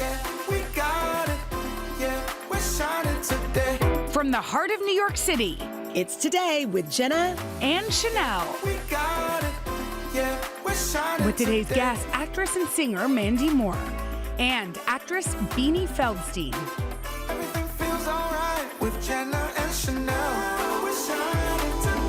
Yeah, we got it. Yeah, we're shining today. From the heart of New York City, It's Today with Jenna and Sheinelle. We got it. Yeah, we're shining With today's today. guest, actress and singer Mandy Moore, and actress Beanie Feldstein. Everything feels alright with Jenna and Sheinelle. We're shining today.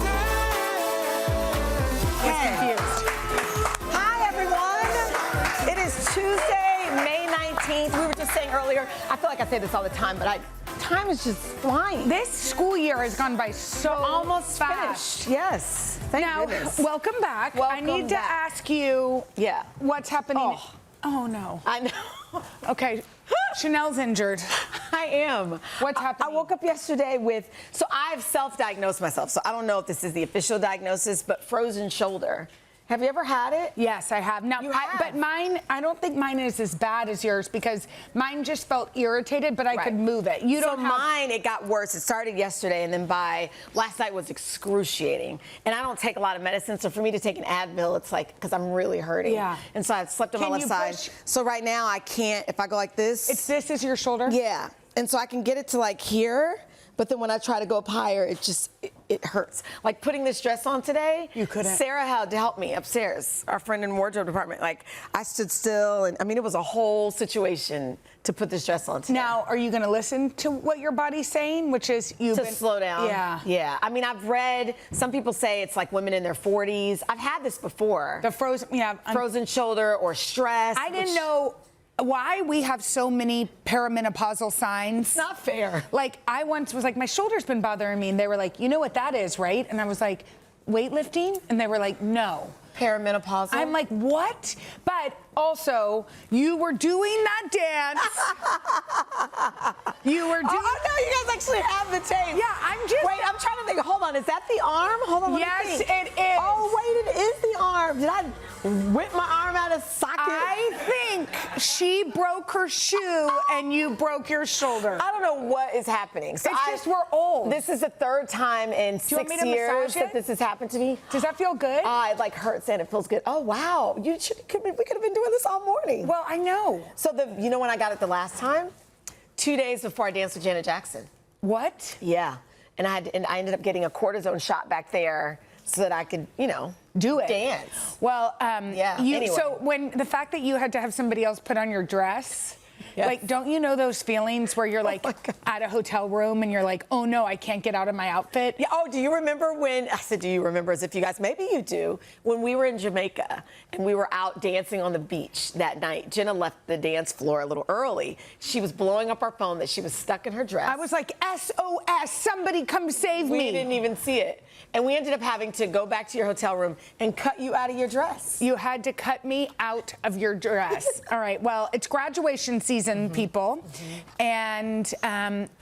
Hi, everyone. It is Tuesday, May 19th. We were just saying earlier, I feel like I say this all the time, but time is just flying. This school year has gone by so Almost fast. finished. Yes. Thank Now, goodness. welcome back. I Welcome need to back. ask you Yeah. what's happening. Oh. Oh, no. I know. Okay, Sheinelle's injured. I am. What's I happening? woke up yesterday with, so I've self-diagnosed myself, so I don't know if this is the official diagnosis, but frozen shoulder. Have you ever had it? Yes, I have. Now, You have? but mine, I don't think mine is as bad as yours because mine just felt irritated, but I could move it. You don't so have. mine, it got worse. It started yesterday, and then by last night was excruciating. And I don't take a lot of medicine, so for me to take an Advil, it's like, because I'm really hurting. Yeah. And so I've slept on my Can left you side. push- So right now, I can't, if I go like this. This is your shoulder? Yeah. And so I can get it to like here, but then when I try to go up higher, it hurts. Like putting this dress on today. You couldn't. Sarah had to help me upstairs, our friend in wardrobe department. Like I stood still, and I mean, it was a whole situation to put this dress on today. Now, are you going to listen to what your body's saying, which is you've To been slow down. Yeah. Yeah. I mean, I've read, some people say it's like women in their 40s. I've had this before. The frozen, yeah. Frozen shoulder or stress. I didn't know why we have so many perimenopausal signs. It's not fair. Like, I once was like, my shoulder's been bothering me, and they were like, you know what that is, right? And I was like, weightlifting? And they were like, no. Perimenopausal. I'm like, what? But also, you were doing that dance. You were doing. Oh, no, you guys actually have the tape. Yeah, I'm just. Wait, I'm trying to think. Hold on, is that the arm? Hold on, let me Yes, think. it is. Oh, wait, it is the arm. Did I whip my arm out of socket? I think she broke her shoe and you broke your shoulder. I don't know what is happening. So It's just we're old. This is the third time in you want me 6 to years massage that it? this has happened to me. Does that feel good? It like hurts and it feels good. Oh, wow. We could have been doing this all morning. Well, I know. So you know when I got it the last time? 2 days before I danced with Janet Jackson. What? Yeah. And I ended up getting a cortisone shot back there so that I could, Do it. dance. Well, Yeah, anyway. So when the fact that you had to have somebody else put on your dress, Yes. like, don't you know those feelings where you're like my God. at a hotel room and you're like, oh no, I can't get out of my outfit? Yeah. Oh, do you remember when, I said, do you remember as if you guys, maybe you do, when we were in Jamaica and we were out dancing on the beach that night. Jenna left the dance floor a little early. She was blowing up our phone that she was stuck in her dress. I was like, SOS, somebody come save me. We didn't even see it. And we ended up having to go back to your hotel room and cut you out of your dress. You had to cut me out of your dress. All right, well, it's graduation season, people. And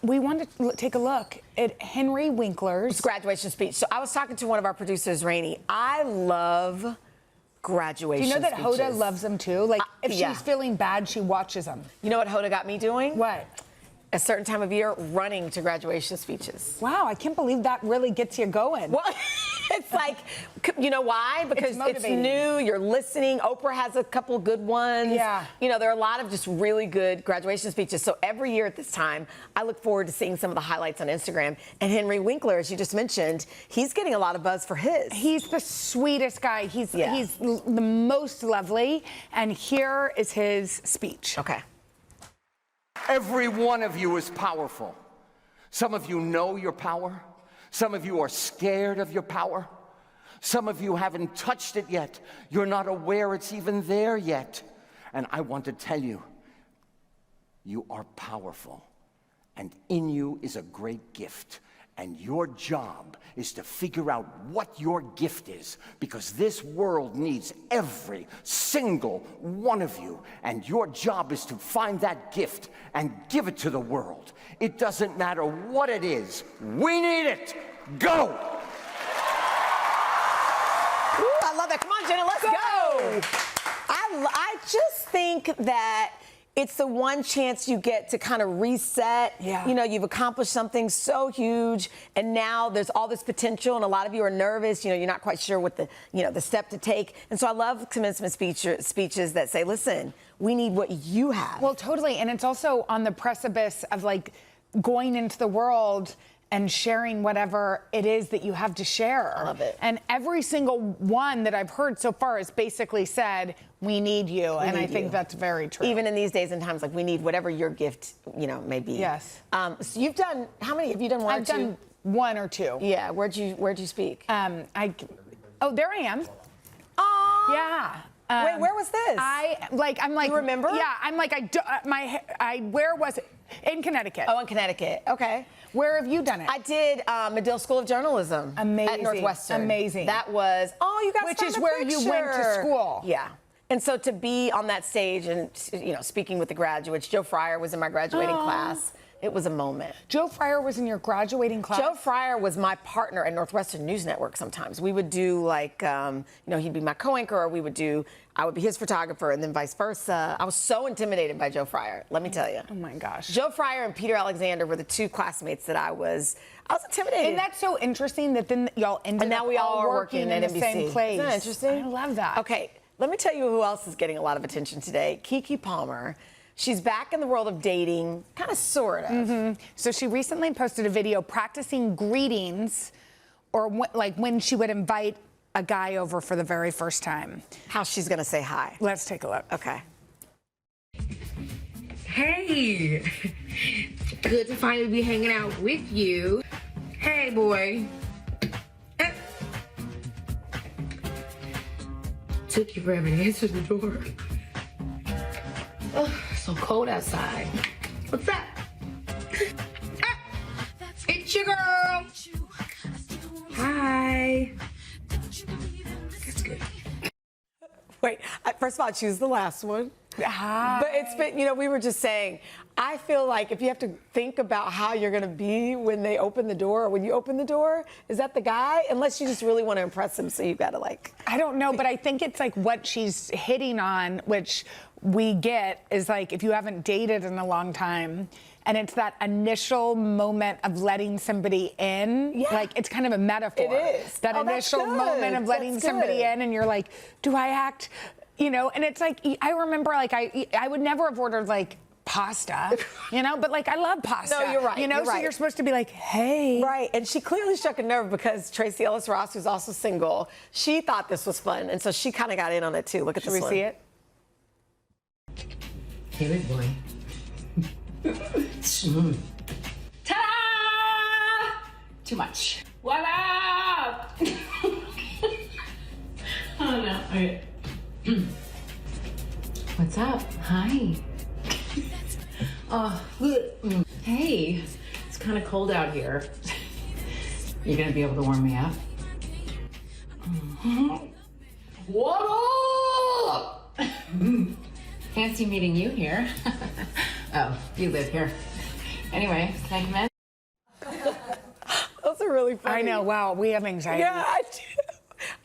we wanted to take a look at Henry Winkler's Graduation speech. So I was talking to one of our producers, Rainey. I love graduation Do you know that speeches. Hoda loves them too? Like, if yeah. she's feeling bad, she watches them. You know what Hoda got me doing? What? A certain time of year, running to graduation speeches. Wow, I can't believe that really gets you going. Well, it's like, you know why? Because it's motivating. new, you're listening. Oprah has a couple of good ones. Yeah. There are a lot of just really good graduation speeches. So every year at this time, I look forward to seeing some of the highlights on Instagram. And Henry Winkler, as you just mentioned, he's getting a lot of buzz for his. He's the sweetest guy. He's the most lovely. And here is his speech. Okay. Every one of you is powerful. Some of you know your power. Some of you are scared of your power. Some of you haven't touched it yet. You're not aware it's even there yet. And I want to tell you, you are powerful. And in you is a great gift. And your job is to figure out what your gift is, because this world needs every single one of you. And your job is to find that gift and give it to the world. It doesn't matter what it is. We need it. Go! Ooh, I love that. Come on, Jenna, let's go. I just think that it's the one chance you get to kind of reset. Yeah. You know, you've accomplished something so huge, and now there's all this potential, and a lot of you are nervous. You know, you're not quite sure what the step to take. And so I love commencement speeches that say, listen, we need what you have. Well, totally. And it's also on the precipice of like going into the world and sharing whatever it is that you have to share. I love it. And every single one that I've heard so far has basically said, we need you. And I think that's very true. Even in these days and times, like we need whatever your gift, may be. Yes. So you've done, how many? Have you done one I've or two? done one or two. Yeah. Where'd you speak? Oh, there I am. Aww. Yeah. Wait, where was this? I'm like. You remember? Yeah, I'm like, where was it? In Connecticut. Oh, in Connecticut. Okay. Where have you done it? I did Medill School of Journalism. Amazing. At Northwestern. Amazing. That was, you guys Which found is a where you went to picture. school. Yeah. And so to be on that stage and, speaking with the graduates, Joe Fryer was in my graduating class. It was a moment. Joe Fryer was in your graduating class? Joe Fryer was my partner at Northwestern News Network sometimes. We would do like, he'd be my co-anchor, or I would be his photographer, and then vice versa. I was so intimidated by Joe Fryer, let me tell you. Oh my gosh. Joe Fryer and Peter Alexander were the two classmates that I was intimidated. And that's so interesting that then y'all ended and now up we all are working at in the NBC. same place. Isn't that interesting? I love that. Okay, let me tell you who else is getting a lot of attention today. Keke Palmer. She's back in the world of dating, kind of, sort of. Mm-hmm. So she recently posted a video practicing greetings, or when she would invite a guy over for the very first time. How she's gonna say hi. Let's take a look. Okay. Hey, good to finally be hanging out with you. Hey, boy. Eh. Took you forever to answer the door. Oh, so cold outside. What's up? Ah, it's your girl. Hi. That's good. Wait, first of all, choose the last one. Hi. But it's been, we were just saying, I feel like if you have to think about how you're going to be when they open the door, or when you open the door, is that the guy? Unless you just really want to impress him, so you got to I don't know, but I think it's like what she's hitting on, which we get, is like if you haven't dated in a long time, and it's that initial moment of letting somebody in. Yeah. Like, it's kind of a metaphor. It is. That initial moment of letting somebody in, and you're like, do I act, and it's like, I remember, like, I would never have ordered, like, pasta, but like I love pasta. No, you're right. You're so right. you're supposed to be like, hey. Right, and she clearly struck a nerve because Tracy Ellis Ross, who's also single, she thought this was fun, and so she kind of got in on it too. Look at Should this we one. see it? Hey, big boy. Ta-da! Too much. What up? Oh no. Okay. What's up? Hi. Oh, hey. It's kind of cold out here. You gonna be able to warm me up? What up? Fancy meeting you here. Oh, you live here. Anyway, can I come in? Those are really funny. I know, wow, we have anxiety. Yeah, I do.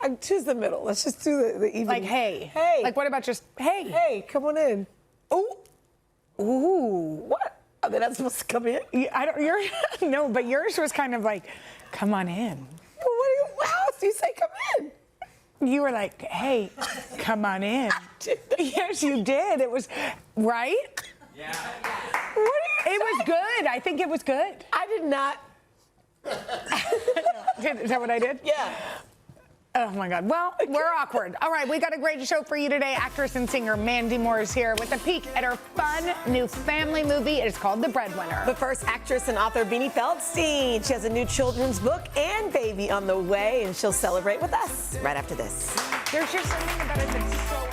I choose the middle. Let's just do the even. Like, hey. Hey. Like, what about just, hey? Hey, come on in. Ooh. Ooh. What? Are they not supposed to come in? No, but yours was kind of like, come on in. Well, how else do you say come in? You were like, hey, come on in. Yes, you did. It was, right? Yeah. It was good. I think it was good. I did not. Is that what I did? Yeah. Oh my God. Well, we're awkward. All right, we got a great show for you today. Actress and singer Mandy Moore is here with a peek at her fun new family movie. It is called The Breadwinner. But first, actress and author Beanie Feldstein. She has a new children's book and baby on the way, and she'll celebrate with us right after this. There's just something about it that's so...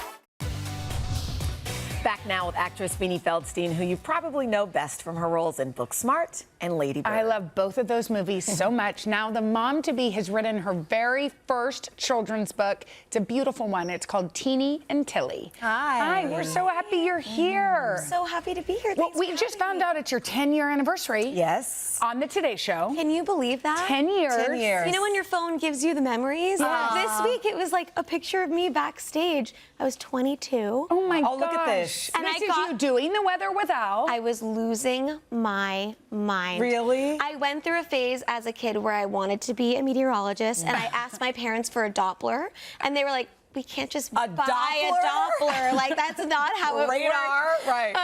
Back now with actress Beanie Feldstein, who you probably know best from her roles in Booksmart and Lady Bird. I love both of those movies so much. Now, the mom-to-be has written her very first children's book. It's a beautiful one. It's called Teeny and Tilly. Hi. Hi, we're so happy you're here. So happy to be here. Well, Thanks we for just having found me. out it's your 10-year anniversary. Yes. On the Today Show. Can you believe that? 10 years. 10 years. You know when your phone gives you the memories? Yeah. This week it was like a picture of me backstage. I was 22. Oh my gosh. Oh, look at this. gosh. And This I is got- you doing the weather with Al. I was losing my mind. Really? I went through a phase as a kid where I wanted to be a meteorologist, and I asked my parents for a Doppler, and they were like, we can't just buy Doppler? a Doppler. Like, that's not how it Radar? works. Right.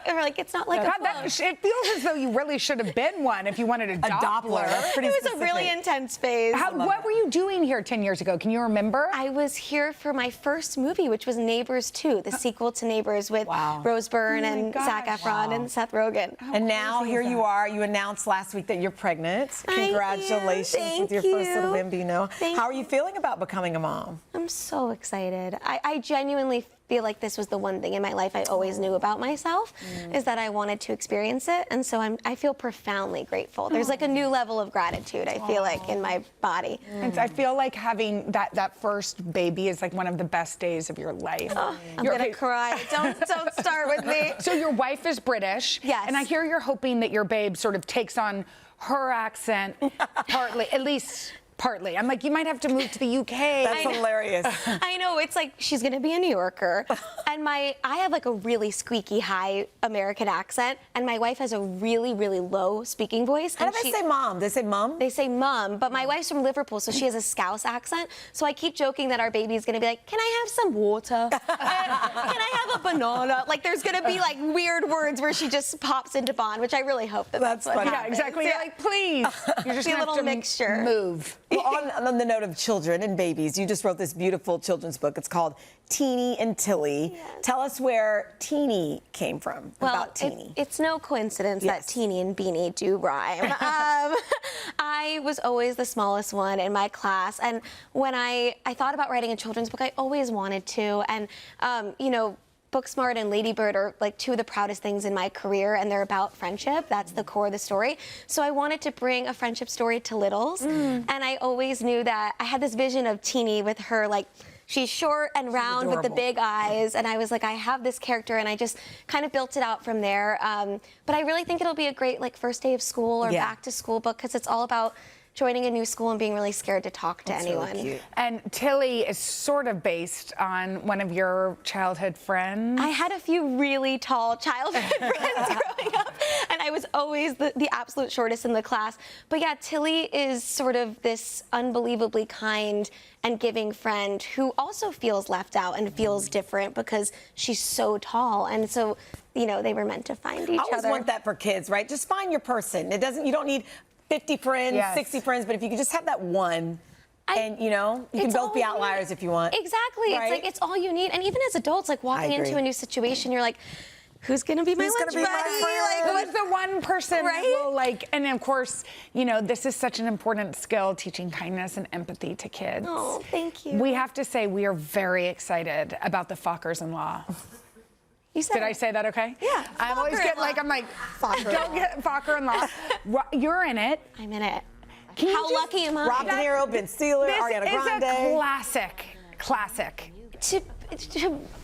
And we're like, it's not like God, a that, phone. it feels as though you really should have been one if you wanted a Doppler. That's pretty It was specific. a really intense phase. What were you doing here 10 years ago? Can you remember? I was here for my first movie, which was Neighbors 2, the sequel to Neighbors with Rose Byrne Oh my and Zac gosh. Efron and Seth Rogen. And now here you are. You announced last week that you're pregnant. Thank you. Congratulations with your first little bambino. Thank How are you. you feeling about becoming a mom? I'm so excited. I genuinely feel like this was the one thing in my life I always knew about myself, is that I wanted to experience it. And so I feel profoundly grateful. There's like a new level of gratitude, I feel like, in my body. And I feel like having that first baby is like one of the best days of your life. I'm gonna cry. Don't start with me. So your wife is British. Yes. And I hear you're hoping that your babe sort of takes on her accent partly, at least partly. I'm like, you might have to move to the UK. That's hilarious. I know, it's like she's gonna be a New Yorker, and I have like a really squeaky high American accent, and my wife has a really, really low speaking voice. How and do they say mom? They say mum? They say mum, but my wife's from Liverpool, so she has a Scouse accent. So I keep joking that our baby's gonna be like, can I have some water? Can I have a banana? Like, there's gonna be like weird words where she just pops into Bond, which I really hope that's what funny. Yeah, happens. exactly. You're like, please. You're just Be a gonna have little to mixture. move. Well, on the note of children and babies, you just wrote this beautiful children's book. It's called Teeny and Tilly. Yes. Tell us where Teeny came from, about Teeny. It's no coincidence Yes. that Teeny and Beanie do rhyme. I was always the smallest one in my class, and when I thought about writing a children's book, I always wanted to, and you know, Booksmart and Lady Bird are like two of the proudest things in my career, and they're about friendship. That's the core of the story. So I wanted to bring a friendship story to littles, and I always knew that I had this vision of Teeny with her, like, she's short and round with the adorable. big eyes, and I was like, I have this character, and I just kind of built it out from there. But I really think it'll be a great like first day of school or back to school book, because it's all about joining a new school and being really scared to talk to anyone. Really cute. And Tilly is sort of based on one of your childhood friends. I had a few really tall childhood friends growing up, and I was always the absolute shortest in the class. But yeah, Tilly is sort of this unbelievably kind and giving friend who also feels left out and feels different because she's so tall. And so, you know, they were meant to find each I always other. want that for kids, right? Just find your person. You don't need 50 friends, Yes. 60 friends, but if you could just have that one, and you know, you can It's both be all you outliers need. if you want. Exactly. Right? It's like, it's all you need. And even as adults, like walking agree. into a new situation, you're like, who's gonna be my Who's lunch gonna be my buddy? friend? Like, Who's the one person Right? that will like, and of course, you know, this is such an important skill, teaching kindness and empathy to kids. Oh, thank you. We have to say we are very excited about the Fockers-in-law. You said Did I it. say that okay? Yeah, I always get like, I'm like, don't get Focker-in-law. You're in it. I'm in it. Can you How just- lucky am I? Rob De Niro, Ben Stiller, This Ariana is Grande. a classic. to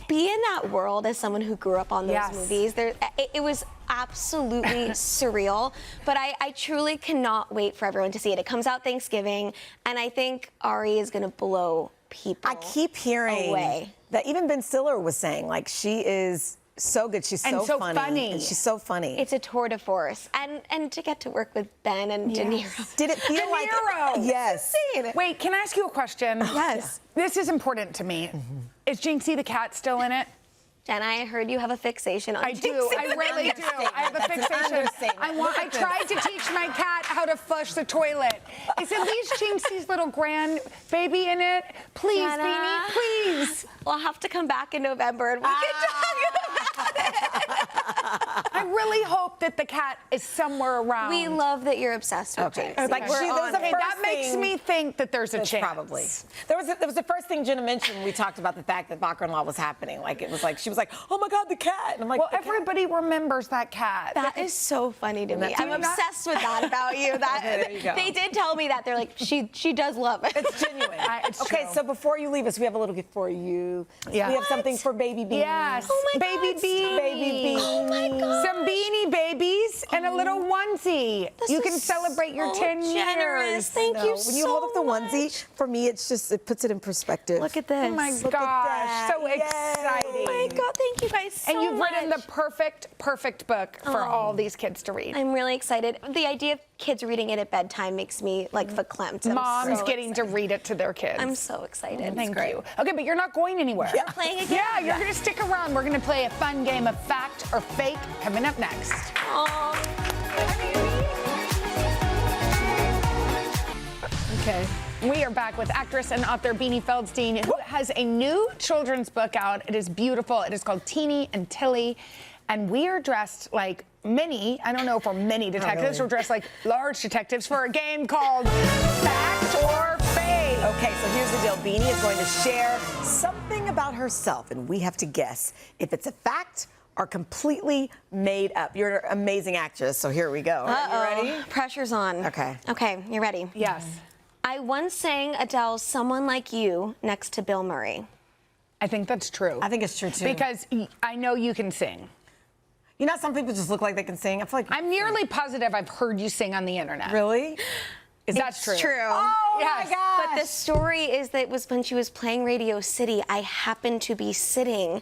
be in that world as someone who grew up on those Yes. movies, it was absolutely surreal. But I truly cannot wait for everyone to see it. It comes out Thanksgiving, and I think Ari is going to blow people I keep hearing away. that even Ben Stiller was saying, like, she is so good. She's And so funny. funny. And she's so funny. It's a tour de force, and to get to work with Ben and De Niro. Did it feel De like Niro. Yes. Wait, can I ask you a question? Yes. This is important to me. Is Jinxie the cat still in it? Jen, I heard you have a fixation on I do. Jinxie. I really do. I have a That's an fixation. understatement. I tried to teach my cat how to flush the toilet. Is at least Jinxie's little grandbaby in it? Please, Jenna. Beanie, please. We'll have to come back in November and we can talk about it. I really hope that the cat is somewhere around. We love that you're obsessed with Okay. Jinxie. Like, We're she- on those are it. first that makes thing- me think that there's a That's chance. probably. There was the first thing Jenna mentioned when we talked about the fact that Focker-in-law was happening. Like, it was like, she was like, oh my God, the cat. And I'm like, Well, "The cat?" everybody remembers that cat. That is so funny to me. that- I'm Do you not- obsessed with that about you. That There you go. they did tell me that. They're like, she does love it. It's genuine. It's okay, true. so before you leave us, we have a little gift for you. Yeah. We have something for baby Beanie. Yes. Oh my baby God, Beanie. Baby Beanie. Oh my God. Some Beanie Babies and a little onesie. onesie. You can celebrate your 10 generous. years. Thank you so When you hold up the much. onesie, for me, it puts it in perspective. Look at this. Oh my Look at gosh, that. so Yay. exciting. Oh my God, thank you guys so And you've much. written the perfect book for all these kids to read. I'm really excited. The idea of kids reading it at bedtime makes me like verklempt. I'm Moms so getting to excited. read it to their kids. I'm so excited. Thank you. Okay, but you're not going anywhere. We're playing again? Yeah, you're going to stick around. We're going to play a fun game of fact or fake coming up next. Aw. Okay. We are back with actress and author Beanie Feldstein, who has a new children's book out. It is beautiful. It is called Teeny and Tilly. And we are dressed like many, I don't know if we're many detectives, we're dressed like large detectives for a game called Fact or Fake. Okay, so here's the deal. Beanie is going to share something about herself, and we have to guess if it's a fact or completely made up. You're an amazing actress, so here we go. Are you ready? Pressure's on. Okay. Okay, you ready? Yes. I once sang Adele's Someone Like You next to Bill Murray. I think that's true. I think it's true, too. Because I know you can sing. You know, some people just look like they can sing. I feel like I'm nearly positive I've heard you sing on the internet. Really? That's true. True. Oh Yes. my gosh! But the story is that it was when she was playing Radio City, I happened to be sitting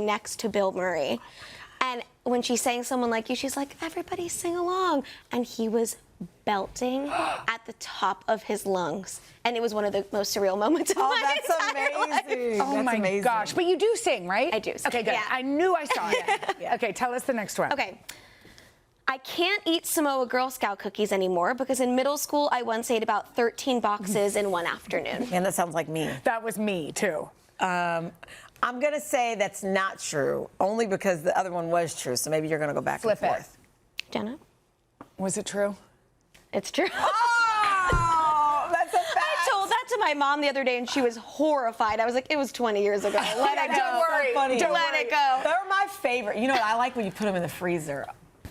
next to Bill Murray. And when she sang Someone Like You, she's like, everybody sing along. And he was belting at the top of his lungs. And it was one of the most surreal moments of my that's entire life. amazing. Oh That's my amazing. gosh. But you do sing, right? I do sing, Okay, good. yeah. I knew I saw it. Okay, tell us the next one. Okay. I can't eat Samoa Girl Scout cookies anymore because in middle school I once ate about 13 boxes in one afternoon. Man, that sounds like me. That was me, too. I'm going to say that's not true, only because the other one was true, so maybe you're going to go back Flip and it. forth. Jenna? Was it true? It's true. Oh, that's a fact. I told that to my mom the other day and she was horrified. I was like, it was 20 years ago. Let it go. Don't worry. funny. Don't Let worry. it go. They're my favorite. You know what I like when you put them in the freezer.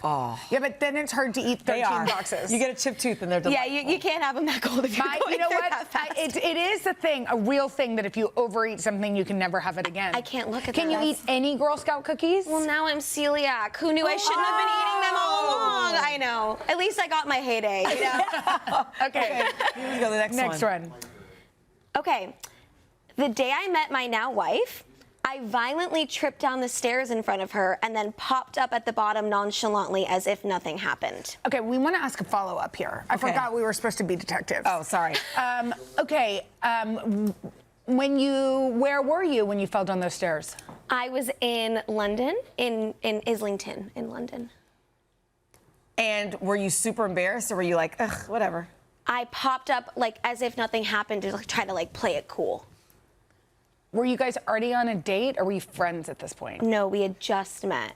Oh, Yeah, but then it's hard to eat they 13 are. boxes. You get a chipped tooth and they're Yeah, delightful. you can't have them that cold if you're My, going you know through what? that fast. It is a thing, a real thing, that if you overeat something, you can never have it again. I can't look at Can that. you eat any Girl Scout cookies? Well, now I'm celiac. Who knew I shouldn't have been eating them all along? I know. At least I got my heyday. You know? Okay. Here we go, the next one. Okay. The day I met my now wife, I violently tripped down the stairs in front of her and then popped up at the bottom nonchalantly as if nothing happened. Okay, we want to ask a follow-up here. I forgot we were supposed to be detectives. Oh, sorry. Okay, where were you when you fell down those stairs? I was in London, in Islington, in London. And were you super embarrassed or were you like, ugh, whatever? I popped up like as if nothing happened to like, try to like play it cool. Were you guys already on a date, or were you friends at this point? No, we had just met.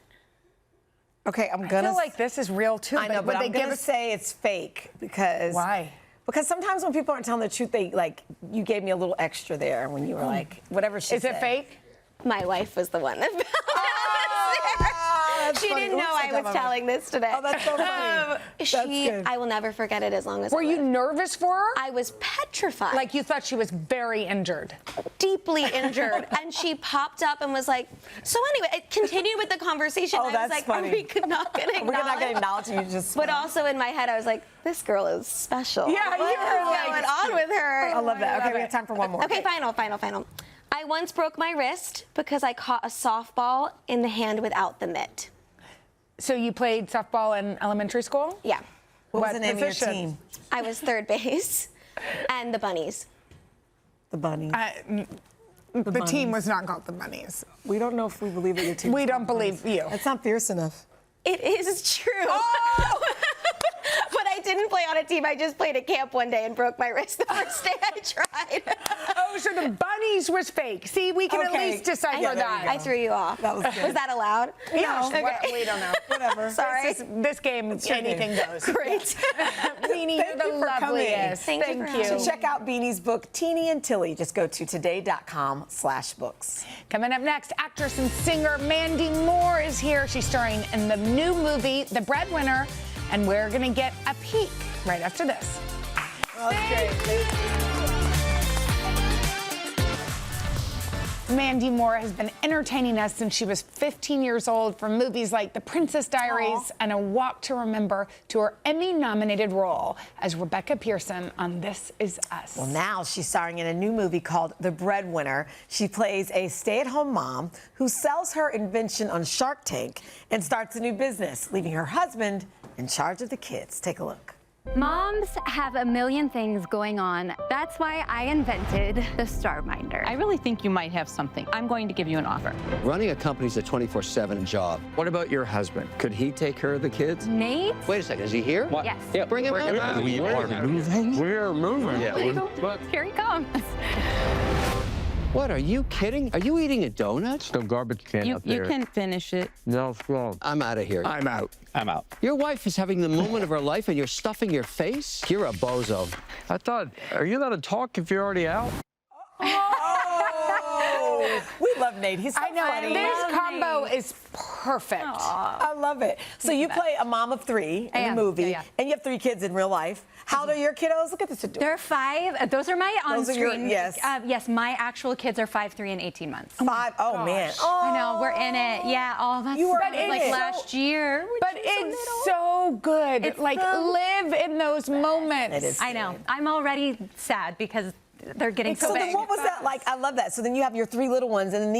Okay, I'm I gonna. feel like this is real too. I know, but would I'm gonna say it's fake because. Why? Because sometimes when people aren't telling the truth, they like you gave me a little extra there when you were like whatever she Is said. it fake? My wife was the one that fell down the that's stairs. She funny. didn't know Oops, I I got was my- telling this today. Oh, that's so funny. That's good. I will never forget it as long as Were I you live. nervous for her? I was petrified. Like you thought she was very injured. Deeply injured. And she popped up and was like, so anyway, it continued with the conversation. Oh, I was that's like, funny. are we not going to We're not acknowledge? gonna acknowledge you just. But also in my head, I was like, this girl is special. Yeah, you What were is like- going on with her? I love that. Okay, we have time for one more. Okay, final. I once broke my wrist because I caught a softball in the hand without the mitt. So you played softball in elementary school? Yeah. What was What the name position? of your team? I was third base and the bunnies. The Bunnies. The team was not called the Bunnies. We don't know if we believe that your team. We don't believe you. That's not fierce enough. It is true. But I didn't play on a team. I just played at camp one day and broke my wrist the first day I tried. Oh, so the Bunnies was fake. See, we can Okay. at least decipher Yeah, there that. you I threw you off. That was good. Was that allowed? No, Okay. we don't know. Whatever. Sorry. This game, anything goes. Great. Beanie, you're Thank the you for coming. loveliest. Thank you for having To check out Beanie's book, Teeny and Tilly, just go to today.com/books. Coming up next, actress and singer Mandy Moore is here. She's starring in the new movie, The Breadwinner, and we're going to get a peek right after this. Well, that's great. Mandy Moore has been entertaining us since she was 15 years old, from movies like The Princess Diaries and A Walk to Remember to her Emmy-nominated role as Rebecca Pearson on This Is Us. Well, now she's starring in a new movie called The Breadwinner. She plays a stay-at-home mom who sells her invention on Shark Tank and starts a new business, leaving her husband in charge of the kids. Take a look. Moms have a million things going on. That's why I invented the Star Minder. I really think you might have something. I'm going to give you an offer. Running a company's a 24/7 job. What about your husband? Could he take care of the kids? Nate? Wait a second, is he here? What? Yes. Yeah, bring him in. We are moving. We're moving. Yeah. Here he comes. What, are you kidding? Are you eating a donut? The garbage can You up there. can finish it. No, it's wrong. I'm out of here. I'm out. I'm out. Your wife is having the moment of her life and you're stuffing your face? You're a bozo. I thought, are you allowed to talk if you're already out? Oh, we love Nate. He's so I know, funny. this combo is perfect. I love it. So you play a mom of three in the movie, and you have 3 kids in real life. How old are your kiddos? Look at this. There are 5. Those are my Those are your- on-screen. yes. Yes, my actual kids are 5, 3, and 18 months. 5. Oh, man. I know, we're in it. Yeah, all that's You were that was in like it. last year. But it's so good. It's like, so live in those moments. It is. I know. I'm already sad because they're getting so So big. then what was that like? I love that. So then you have your 3 little ones, and then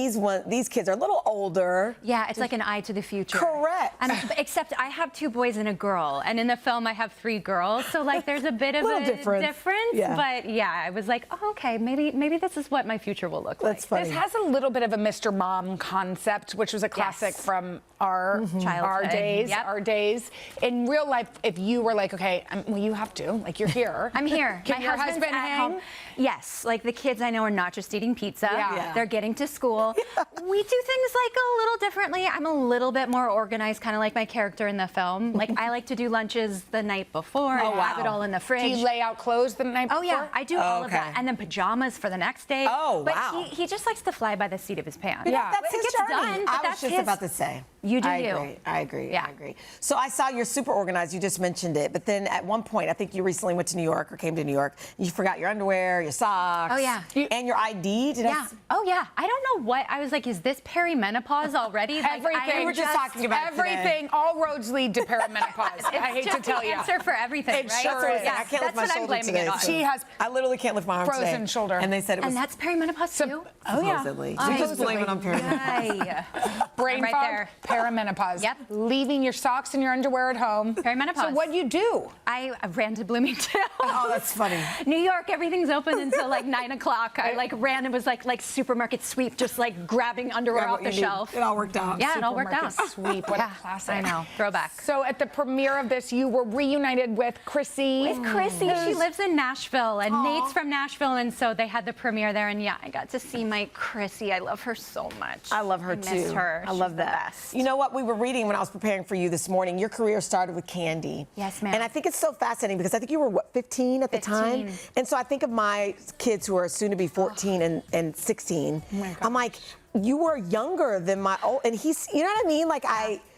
these kids are a little older. Yeah, it's like an eye to the future. Correct. Except I have 2 boys and a girl, and in the film I have 3 girls. So like, there's a bit of Little a difference. difference. But yeah, I was like, oh, okay, maybe this is what my future will look That's like. funny. This has a little bit of a Mr. Mom concept, which was a classic Yes. from our Childhood. days. Yep. Our days. In real life, if you were like, okay, well, you have to, like, you're here. I'm here. Can My your husband's husband at hang? home. Yes, like the kids I know are not just eating pizza. Yeah. They're getting to school. We do things like a little differently. I'm a little bit more organized, kind of like my character in the film. Like, I like to do lunches the night before and have it all in the fridge. Do you lay out clothes the night before? Oh yeah, I do all of that, okay. and then pajamas for the next day. Oh, but wow. he just likes to fly by the seat of his pants. Yeah. That's But it his gets journey. done, but I was that's just his. about to say. You do I you. agree. I agree. Yeah. I agree. So I saw you're super organized. You just mentioned it, but then at one point, I think you recently went to New York or came to New York. You forgot your underwear, your socks. Oh, yeah. And your ID. Did Yeah. Oh yeah. I don't know what I was like. Is this perimenopause already? Like, Everything. We were just talking about it today. everything. All roads lead to perimenopause. I hate to just tell the you. answer for everything, It right? sure is. Yeah, I can't lift that's my what I'm shoulder blaming today. it on. She has I literally can't lift my arm frozen today. shoulder. And they said it was And that's perimenopause too. Oh yeah. supposedly. So you just blame it on perimenopause. Aye. Brain right fog, there. perimenopause. Yep. Leaving your socks and your underwear at home. Perimenopause. So what do you do? I ran to Bloomington. Oh, that's funny. New York, everything's open until like 9 o'clock. I like ran and was like supermarket sweep, just like grabbing underwear Grab off what the you need. shelf. It all worked out. Yeah, it all worked out. Supermarket sweep. What Yeah, a classic. I know. Throwback. So at the premiere of this, you were reunited with Chrissy. With Chrissy, she lives in Nashville, and Nate's from Nashville, and so they had the premiere there. And yeah, I got to see my Chrissy. I love her so much. I love her too. Miss her. I love She's that. The best. You know what? We were reading when I was preparing for you this morning. Your career started with Candy. Yes, ma'am. And I think it's so fascinating because I think you were, what, 15 at the time? 15. And so I think of my kids who are soon to be 14 and 16. Oh my I'm like, you were younger than my old, and he's, you know what I mean? Like,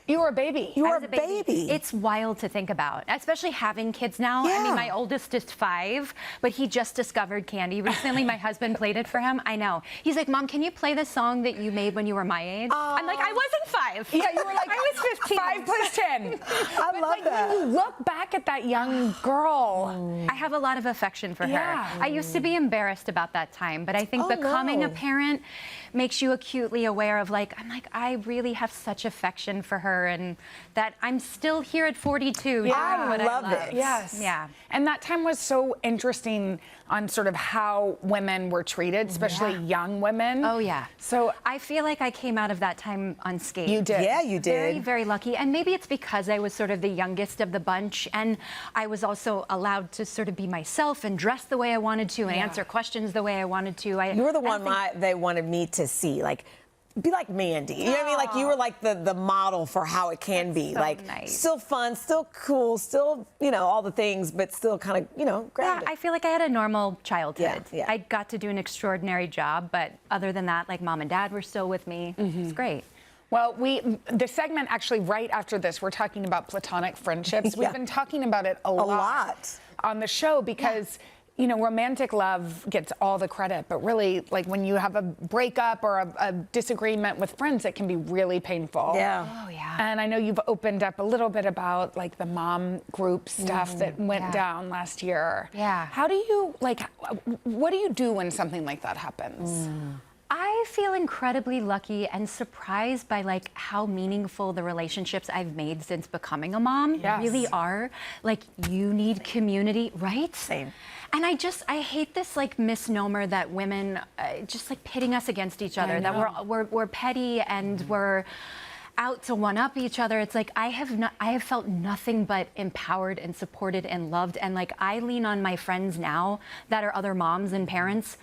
You were a baby. you I were was a baby. It's wild to think about, especially having kids now. I Yeah. mean, my oldest is 5, but he just discovered Candy recently. My husband played it for him. I know. He's like, Mom, can you play the song that you made when you were my age? I'm like, I wasn't 5. Yeah, you were like, I was 15. 5 plus 10. I But love like, that. when you look back at that young girl, I have a lot of affection for Yeah. her. I used to be embarrassed about that time, but I think Oh, becoming no. a parent makes you acutely aware of I really have such affection for her, and that I'm still here at 42 doing what love I love. it. yes. Yeah. And that time was so interesting on sort of how women were treated, especially young women. Oh, yeah. So I feel like I came out of that time unscathed. you did. Yeah, you did. Very, very lucky. And maybe it's because I was sort of the youngest of the bunch, and I was also allowed to sort of be myself and dress the way I wanted to and answer questions the way I wanted to. You were the one they wanted me to see, like, be like Mandy. You know what I mean? Like, you were like the model for how it can be. so Like, nice. still fun, still cool, still, all the things, but still kind of, Yeah, grounded. I feel like I had a normal childhood. Yeah. I got to do an extraordinary job, but other than that, like Mom and Dad were still with me. It's great. Well, the segment actually right after this, we're talking about platonic friendships. Yeah. We've been talking about it a lot. on the show because you know, romantic love gets all the credit, but really, like when you have a breakup or a disagreement with friends, it can be really painful. Yeah. Oh, yeah. And I know you've opened up a little bit about like the mom group stuff that went down last year. Yeah. How do you, like, what do you do when something like that happens? I feel incredibly lucky and surprised by like how meaningful the relationships I've made since becoming a mom really are. Like, you need community, right? Same. And I hate this like misnomer that women just like pitting us against each other, that we're petty and we're out to one up each other. It's like I have felt nothing but empowered and supported and loved, and like I lean on my friends now that are other moms and parents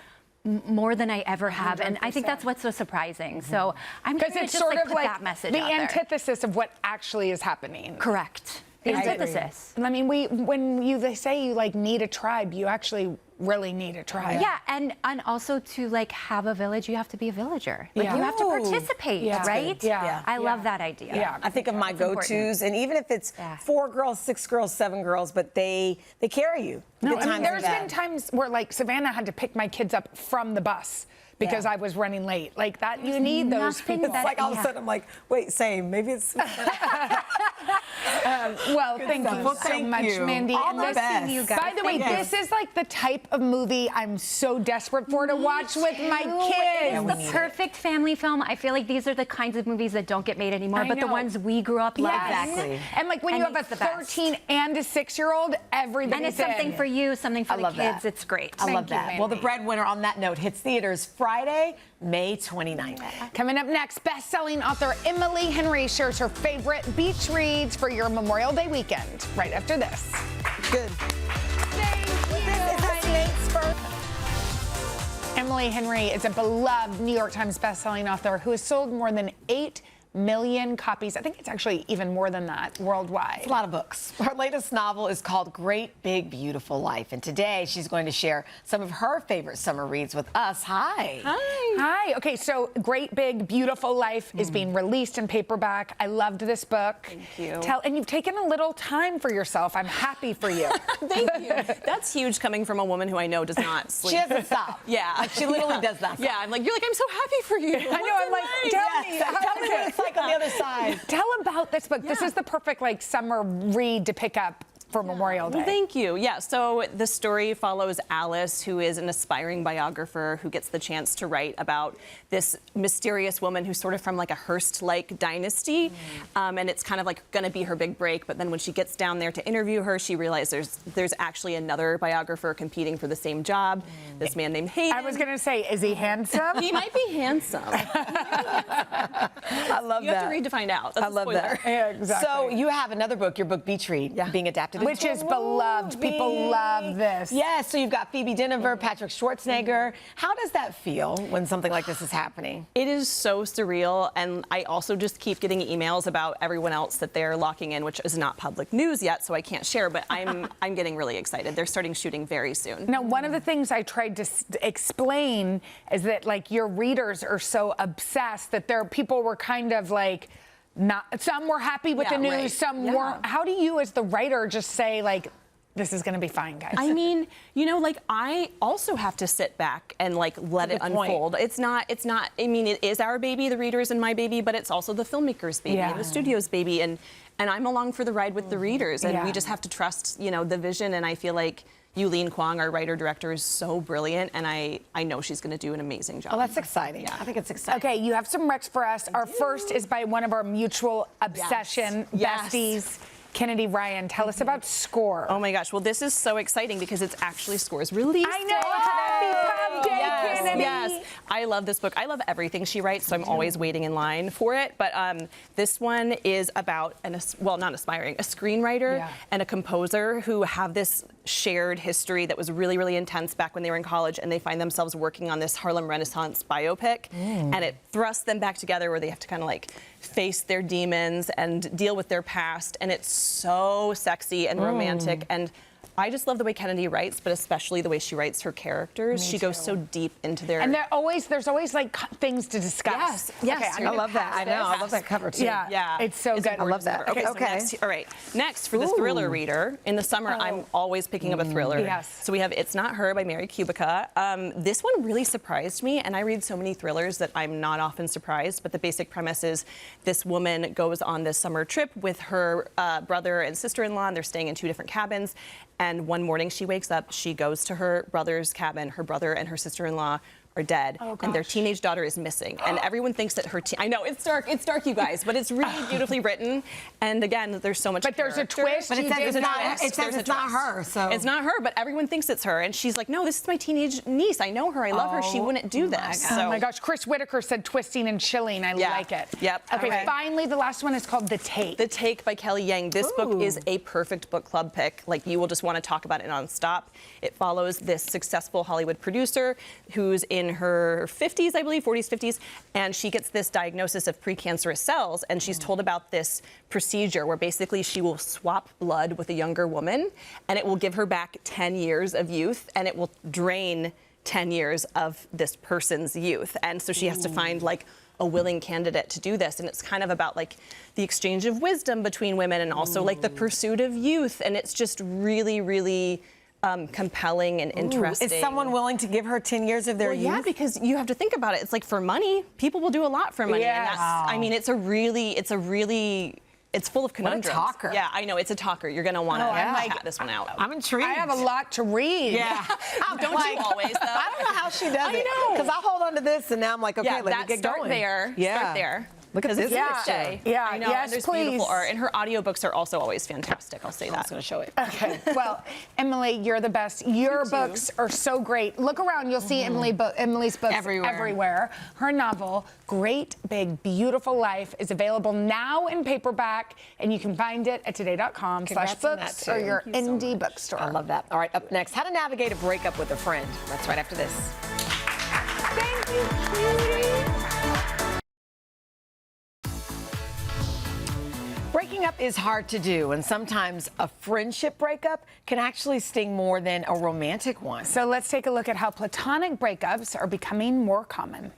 more than I ever have, 100%. And I think that's what's so surprising. So I'm trying to just sort like of put like that message the out there. antithesis of what actually is happening. Correct. The antithesis. I mean, they say you like need a tribe, you actually really need a tribe. Yeah, and also to like have a village, you have to be a villager. Like you have to participate, right? Yeah. I love that idea. Yeah, I think of my go-tos, and even if it's 4 girls, 6 girls, 7 girls, but they carry you. No, I mean, there's been times where like Savannah had to pick my kids up from the bus because I was running late. Like that, you need those people. It's like all of a sudden I'm like, wait, same. Maybe it's. Well, thank you so much, Mandy. All the best. You guys. By the way, this is like the type of movie I'm so desperate for to watch with my kids. It's the perfect family film. I feel like these are the kinds of movies that don't get made anymore, but the ones we grew up loving. Exactly. And like when you have a 13 and a 6-year-old, everybody's And it's something for you, something for the kids. It's great. I love that. Mandy. Well, The Breadwinner on that note hits theaters Friday, May 29th. Coming up next, best-selling author Emily Henry shares her favorite beach reads for your Memorial Day weekend. Right after this. Good. Emily Henry is a beloved New York Times bestselling author who has sold more than 8 million copies. I think it's actually even more than that worldwide. It's a lot of books. Her latest novel is called Great Big Beautiful Life, and today she's going to share some of her favorite summer reads with us. Hi. Hi. Okay, so Great Big Beautiful Life is being released in paperback. I loved this book. Thank you. And you've taken a little time for yourself. I'm happy for you. Thank you. That's huge coming from a woman who I know does not sleep. She doesn't stop. Yeah. Like, she literally does not stop. Yeah, I'm like, you're like, I'm so happy for you. I know, I'm like, tell me what it's like on the other side. Tell about this book. This is the perfect like summer read to pick up for Memorial Day. Well, thank you. Yeah, so the story follows Alice, who is an aspiring biographer who gets the chance to write about this mysterious woman who's sort of from like a Hearst-like dynasty. And it's kind of like going to be her big break. But then when she gets down there to interview her, she realizes there's actually another biographer competing for the same job, this man named Hager. I was going to say, is he handsome? He might be handsome. I love You that. have to read to find out. That's I love that. Yeah, exactly. So you have another book, your book Beach Read, being adapted. Which is beloved. People love this. Yeah, so you've got Phoebe Dynevor, Patrick Schwarzenegger. How does that feel when something like this is happening? It is so surreal, and I also just keep getting emails about everyone else that they're locking in, which is not public news yet, so I can't share, but I'm getting really excited. They're starting shooting very soon. Now, one of the things I tried to explain is that like your readers are so obsessed that people were kind of like, some were happy with the news, some weren't. How do you, as the writer, just say like, this is going to be fine, guys? I mean, you know, like I also have to sit back and like let it unfold. It's not, I mean, it is our baby, the readers, and my baby, but it's also the filmmaker's baby and the studio's baby. And I'm along for the ride with the readers. And we just have to trust, you know, the vision. And I feel like Yulene Kwong, our writer-director, is so brilliant, and I know she's going to do an amazing job. Oh, that's exciting. Yeah. I think it's exciting. Okay, you have some recs for us. Our first is by one of our mutual obsession besties, Kennedy Ryan. Tell us about Score. Oh my gosh, well this is so exciting because it's actually Score's release. I know. Happy Pub Day, Kennedy. Yes, I love this book. I love everything she writes, so I'm always waiting in line for it. But this one is about a screenwriter and a composer who have this shared history that was really, really intense back when they were in college, and they find themselves working on this Harlem Renaissance biopic, and it thrusts them back together where they have to kind of like face their demons and deal with their past, and it's so sexy and romantic and I just love the way Kennedy writes, but especially the way she writes her characters. She goes so deep into their... And there's always like things to discuss. Yes. Okay, I love that. I know. I love that cover too. Yeah. It's so good. I love that. Okay. So next for the thriller reader. In the summer, I'm always picking up a thriller. Yes. So we have It's Not Her by Mary Kubica. This one really surprised me, and I read so many thrillers that I'm not often surprised, but the basic premise is this woman goes on this summer trip with her brother and sister-in-law, and they're staying in 2 different cabins. And one morning she wakes up, she goes to her brother's cabin, her brother and her sister-in-law are dead, and their teenage daughter is missing. And everyone thinks that her I know, it's dark, you guys, but it's really beautifully written. And again, there's so much there's a twist. But it says it's not her, so. It's not her, but everyone thinks it's her. And she's like, no, this is my teenage niece. I know her, I love her. She wouldn't do this. Oh my gosh, Chris Whitaker said twisting and chilling. I like it. Yep. Okay, finally, the last one is called The Take. The Take by Kelly Yang. This book is a perfect book club pick. Like, you will just want to talk about it nonstop. It follows this successful Hollywood producer who's in her 50s, I believe, 40s, 50s, and she gets this diagnosis of precancerous cells, and she's told about this procedure where basically she will swap blood with a younger woman, and it will give her back 10 years of youth, and it will drain 10 years of this person's youth. And so she has to find, like, a willing candidate to do this, and it's kind of about like the exchange of wisdom between women and also like the pursuit of youth, and it's just really, really compelling and interesting. Is someone willing to give her 10 years of their youth? Yeah, because you have to think about it. It's like for money, people will do a lot for money. Yes. And that's, I mean, it's full of conundrums. What a talker. Yeah, I know, it's a talker. You're going to want to cat this one out. I'm intrigued. I have a lot to read. Yeah. Don't you always, though? I don't know how she does it. I know. Because I hold on to this, and now I'm like, okay, let me get start going. there. Yeah. Start there. Look at this picture. Yeah, I know, yes, and there's please. beautiful art. And her audiobooks are also always fantastic. I'll say that. I was going to show it. Okay. Well, Emily, you're the best. Your books are so great. Look around. You'll see Emily's books everywhere. Her novel, Great Big Beautiful Life, is available now in paperback, and you can find it at today.com/books or your indie bookstore. I love that. All right, up next, how to navigate a breakup with a friend. That's right after this. Thank you, cutie. Breaking up is hard to do, and sometimes a friendship breakup can actually sting more than a romantic one. So let's take a look at how platonic breakups are becoming more common.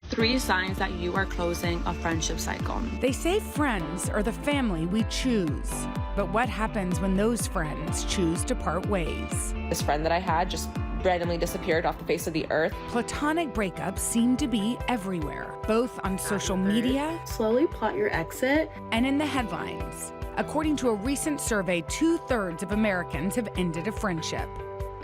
3 signs that you are closing a friendship cycle. They say friends are the family we choose. But what happens when those friends choose to part ways? This friend that I had just randomly disappeared off the face of the earth. Platonic breakups seem to be everywhere, both on social media, Slowly plot your exit. and in the headlines. According to a recent survey, 2/3 of Americans have ended a friendship.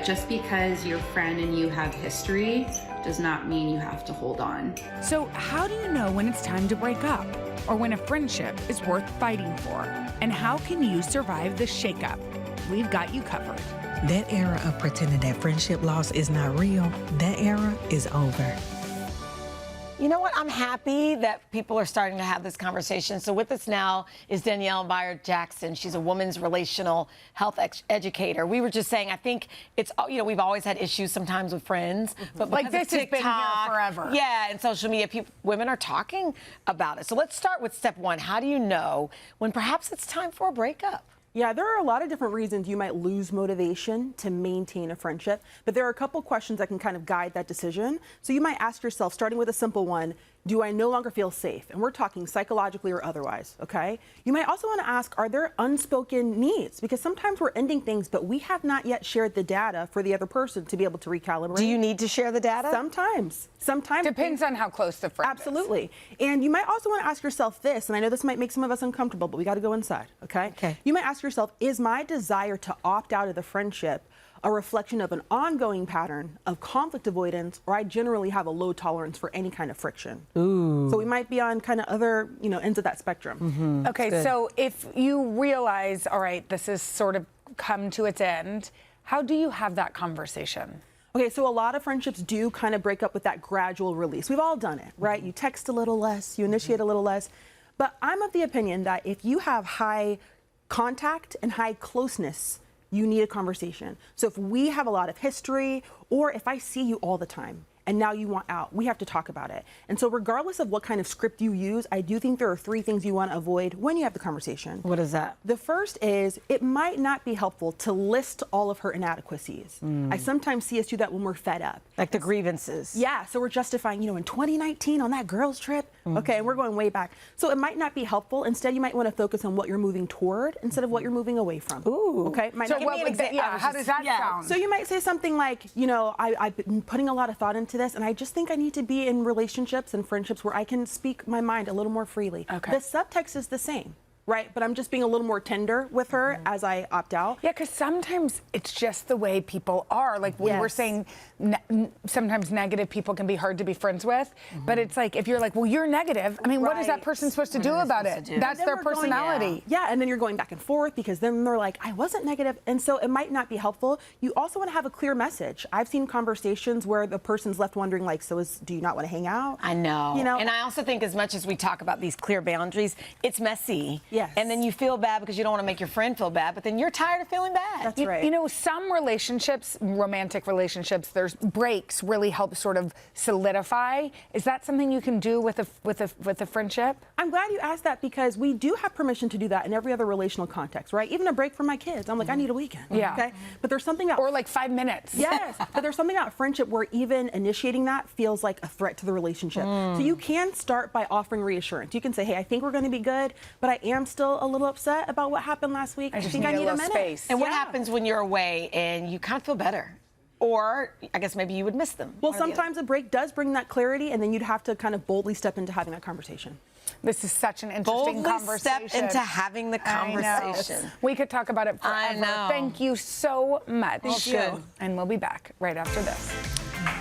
Just because your friend and you have history does not mean you have to hold on. So how do you know when it's time to break up, or when a friendship is worth fighting for? And how can you survive the shakeup? We've got you covered. That era of pretending that friendship loss is not real, that era is over. You know what? I'm happy that people are starting to have this conversation. So with us now is Danielle Byer-Jackson. She's a women's relational health educator. We were just saying, I think it's, you know, we've always had issues sometimes with friends. But Like because this of has been here TikTok, forever. Yeah, and social media, women are talking about it. So let's start with step one. How do you know when perhaps it's time for a breakup? Yeah, there are a lot of different reasons you might lose motivation to maintain a friendship, but there are a couple questions that can kind of guide that decision. So you might ask yourself, starting with a simple one, do I no longer feel safe? And we're talking psychologically or otherwise, okay? You might also want to ask, are there unspoken needs? Because sometimes we're ending things, but we have not yet shared the data for the other person to be able to recalibrate. Do you need to share the data? Sometimes. Depends on how close the friend Absolutely. And you might also want to ask yourself this, and I know this might make some of us uncomfortable, but we got to go inside, okay? You might ask yourself, is my desire to opt out of the friendship a reflection of an ongoing pattern of conflict avoidance, or I generally have a low tolerance for any kind of friction? Ooh. So we might be on kind of other, ends of that spectrum. Okay, so if you realize, all right, this has sort of come to its end, how do you have that conversation? Okay, so a lot of friendships do kind of break up with that gradual release. We've all done it, right? You text a little less, you initiate a little less. But I'm of the opinion that if you have high contact and high closeness, you need a conversation. So if we have a lot of history, or if I see you all the time, and now you want out. We have to talk about it. And so regardless of what kind of script you use, I do think there are 3 things you want to avoid when you have the conversation. What is that? The first is it might not be helpful to list all of her inadequacies. I sometimes see us do that when we're fed up. Like the grievances. Yeah, so we're justifying, in 2019 on that girls trip. Okay, and we're going way back. So it might not be helpful. Instead, you might want to focus on what you're moving toward instead of what you're moving away from. Ooh. Okay. So what would that, how does that sound? So you might say something like, I've been putting a lot of thought into this, and I just think I need to be in relationships and friendships where I can speak my mind a little more freely. Okay. The subtext is the same. Right, but I'm just being a little more tender with her as I opt out. Yeah, because sometimes it's just the way people are. Like we were saying, sometimes negative people can be hard to be friends with. But it's like, if you're like, well, you're negative. I mean, what is that person supposed to do about it? That's their personality. And then you're going back and forth because then they're like, I wasn't negative. And so it might not be helpful. You also want to have a clear message. I've seen conversations where the person's left wondering, like, do you not want to hang out? I know. And I also think as much as we talk about these clear boundaries, it's messy. Yes. And then you feel bad because you don't want to make your friend feel bad, but then you're tired of feeling bad. That's right. Some relationships, romantic relationships, there's breaks really help sort of solidify. Is that something you can do with a friendship? I'm glad you asked that because we do have permission to do that in every other relational context, right? Even a break from my kids. I'm like, I need a weekend. Yeah. Okay. But there's something about or like 5 minutes. Yes. But there's something about friendship where even initiating that feels like a threat to the relationship. So you can start by offering reassurance. You can say, hey, I think we're going to be good, but I am still a little upset about what happened last week. I just think I need a minute. space. And what happens when you're away and you kind of feel better? Or I guess maybe you would miss them. Well, sometimes a break does bring that clarity, and then you'd have to kind of boldly step into having that conversation. This is such an interesting conversation. Step into having the conversation. We could talk about it forever. I know. Thank you so much. Thank you. And we'll be back right after this.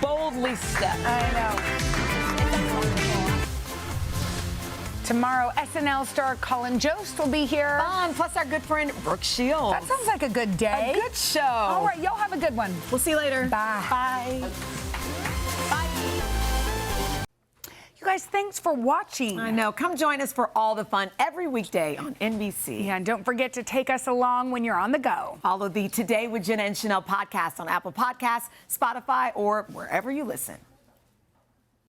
Boldly step. I know. Tomorrow, SNL star Colin Jost will be here. Fun. Plus our good friend Brooke Shields. That sounds like a good day. A good show. All right, y'all have a good one. We'll see you later. Bye. Bye. You guys, thanks for watching. I know. Come join us for all the fun every weekday on NBC. Yeah, and don't forget to take us along when you're on the go. Follow the Today with Jenna and Sheinelle podcast on Apple Podcasts, Spotify, or wherever you listen.